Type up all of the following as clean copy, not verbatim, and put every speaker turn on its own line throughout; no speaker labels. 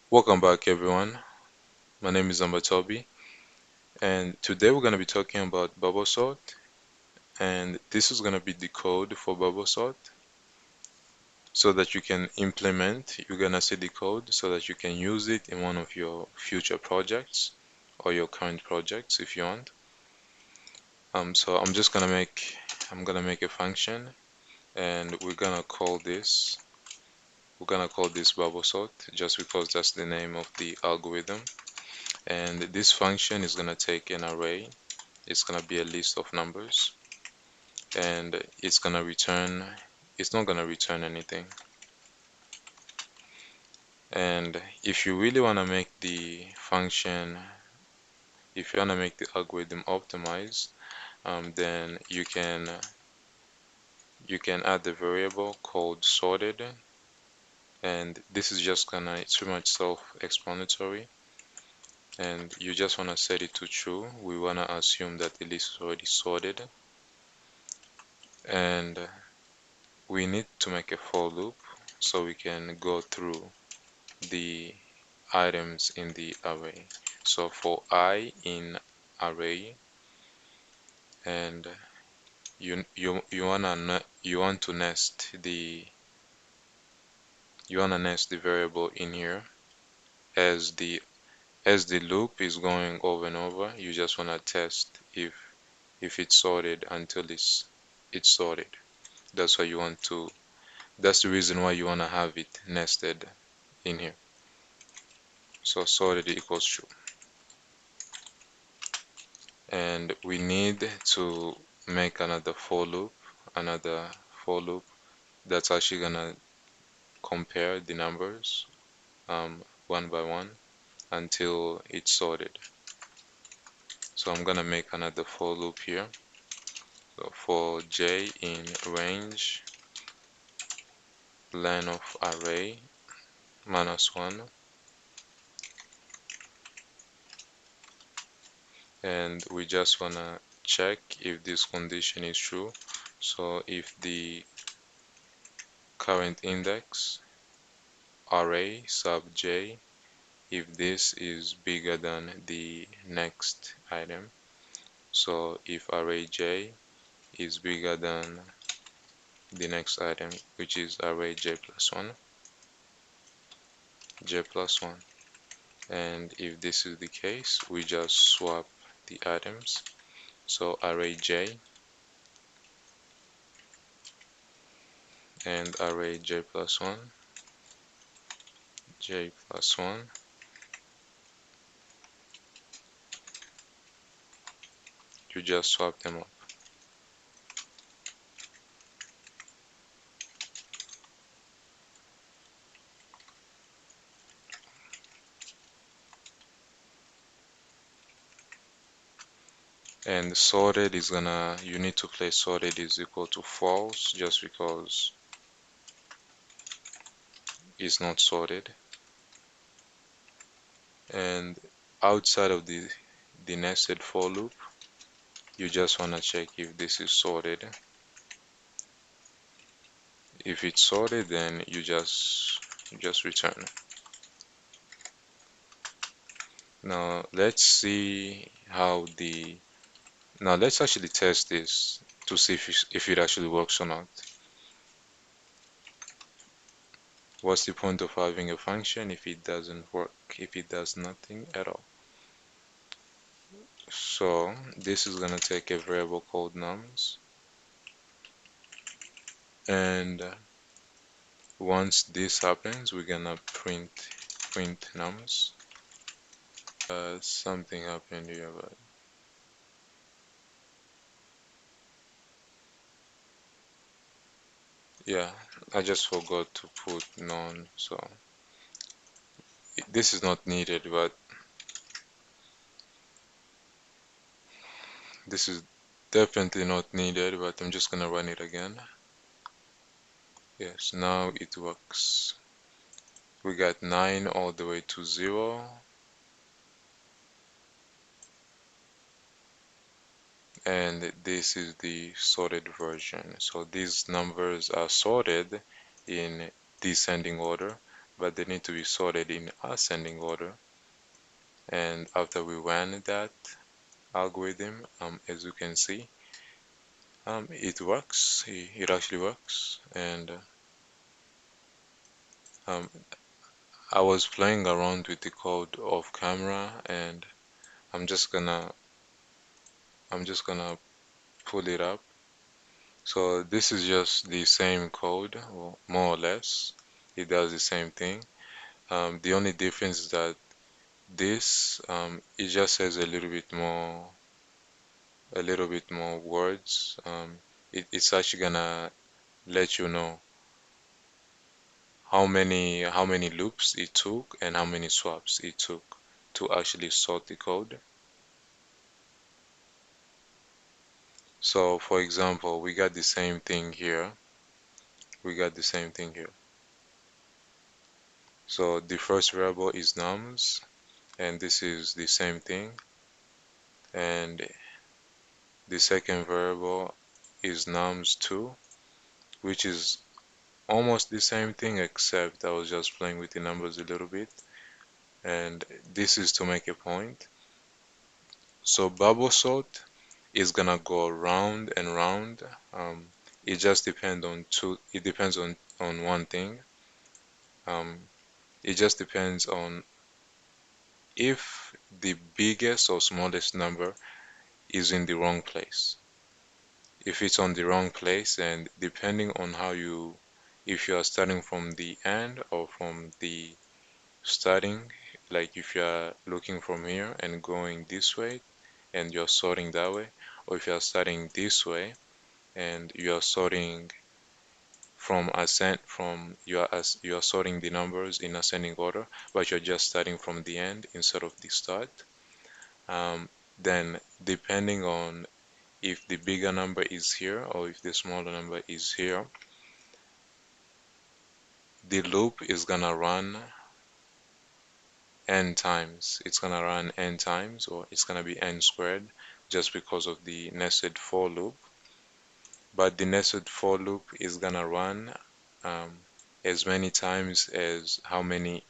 Welcome back, everyone. My name is Toby, and today we're going to be talking about bubble sort. And this is going to be the code for bubble sort so that you can implement. You're going to see the code so that you can use it in one of your future projects or your current projects if you want. So I'm gonna make a function, and we're gonna call this bubble sort just because that's the name of the algorithm. And this function is gonna take an array. It's gonna be a list of numbers, and it's not gonna return anything. And if you really want to make the function, if you want to make the algorithm optimized, then you can add the variable called sorted, and this is just gonna, it's pretty much self-explanatory, and you just want to set it to true. We want to assume that the list is already sorted, and we need to make a for loop so we can go through the items in the array. So for I in array, and you want to nest the variable in here as the loop is going over and over. You just want to test if it's sorted until it's sorted. That's why you want to. That's the reason why you want to have it nested in here. So sorted equals true, and we need to make another for loop that's actually gonna compare the numbers one by one until it's sorted. So I'm gonna make another for loop here. So for j in range len of array -1, and we just wanna check if this condition is true. So if the current index array sub j, if this is bigger than the next item, so if array j is bigger than the next item, which is array j plus 1, and if this is the case, we just swap the items. So array j and array j plus 1, you just swap them up. And sorted is gonna, you need to place sorted is equal to false just because it's not sorted. And outside of the nested for loop, you just want to check if this is sorted. If it's sorted, then you just return. Now let's see how the now let's actually test this to see if it actually works or not. What's the point of having a function if it doesn't work, if it does nothing at all? So this is gonna take a variable called nums, and once this happens, we're gonna print nums. Something happened here, but yeah, I just forgot to put none, so this is not needed, but this is definitely not needed, but I'm just gonna run it again. Yes, now it works. We got 9 all the way to 0, and this is the sorted version. So these numbers are sorted in descending order. but they need to be sorted in ascending order. And after we ran that algorithm, as you can see, it works. It actually works. And um, I was playing around with the code off camera, and I'm just gonna I'm just gonna pull it up. So this is just the same code, or more or less. It does the same thing. The only difference is that this it just says a little bit more words. It's actually gonna let you know how many loops it took and how many swaps it took to actually sort the code. So for example, we got the same thing here. We got the same thing here. So the first variable is nums, and this is the same thing. And the second variable is nums2, which is almost the same thing, except I was just playing with the numbers a little bit. And this is to make a point. So bubble sort is gonna go round and round. Um, it just depends on two. It depends on one thing. Um, it just depends on if the biggest or smallest number is in the wrong place. If it's on the wrong place, and depending on if you are starting from the end or from the starting, like if you are looking from here and going this way and you're sorting that way, or if you are starting this way and you are sorting from ascent from you are sorting the numbers in ascending order, but you're just starting from the end instead of the start, um, then depending on if the bigger number is here or if the smaller number is here, the loop is gonna run n times. It's gonna run n times, or it's gonna be n squared, just because of the nested for loop. But the nested for loop is gonna run um, as many times as how many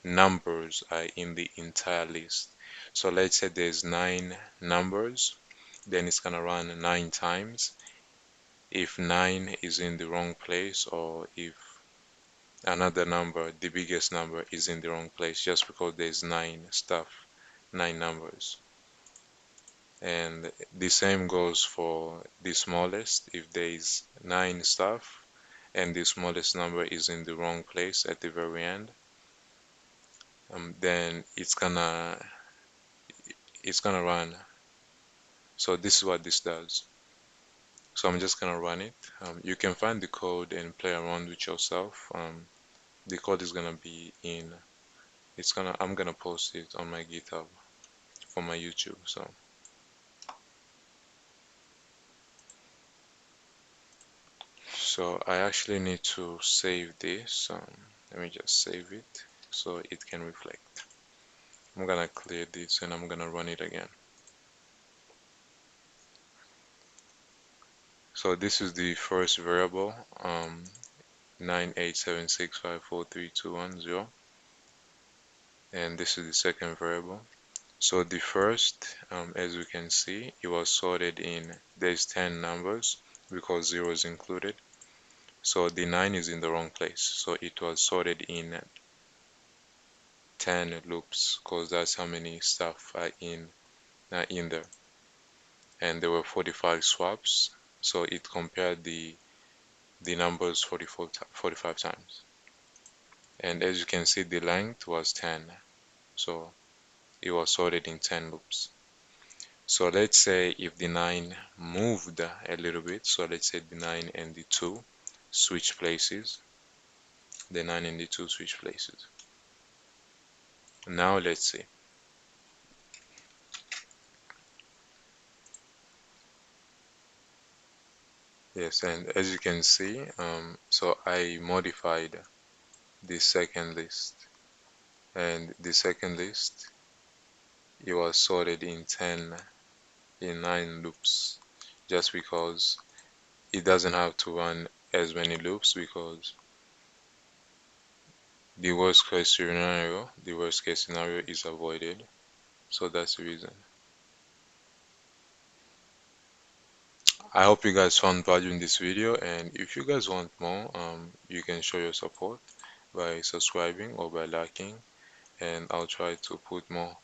numbers are in the entire list. So let's say there's 9 numbers, then it's gonna run 9 times. If 9 is in the wrong place, or if another number, the biggest number, is in the wrong place, just because there's 9 numbers. And the same goes for the smallest. If there is 9 stuff and the smallest number is in the wrong place at the very end, then it's gonna run. So this is what this does. So I'm just gonna run it. You can find the code and play around with yourself. The code is gonna be in. I'm gonna post it on my GitHub for my YouTube. So I actually need to save this. Let me just save it so it can reflect. I'm gonna clear this and I'm gonna run it again. So this is the first variable, 98765432110, and this is the second variable. So the first, as you can see, it was sorted in, there's 10 numbers because 0 is included. So the 9 is in the wrong place. So it was sorted in 10 loops because that's how many stuff are in there. And there were 45 swaps. So it compared the numbers 45 times. And as you can see, the length was 10. So it was sorted in 10 loops. So let's say if the 9 moved a little bit, so let's say the 9 and the 2 switch places, the 9 and the 2 switch places. Now let's see. Yes, and as you can see, so I modified the second list, and the second list, it was sorted in 9 loops, just because it doesn't have to run as many loops, because the worst case scenario is avoided. So that's the reason. I hope you guys found value in this video, and if you guys want more, you can show your support by subscribing or by liking, and I'll try to put more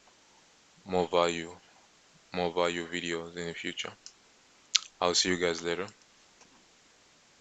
value more value videos in the future. I'll see you guys later.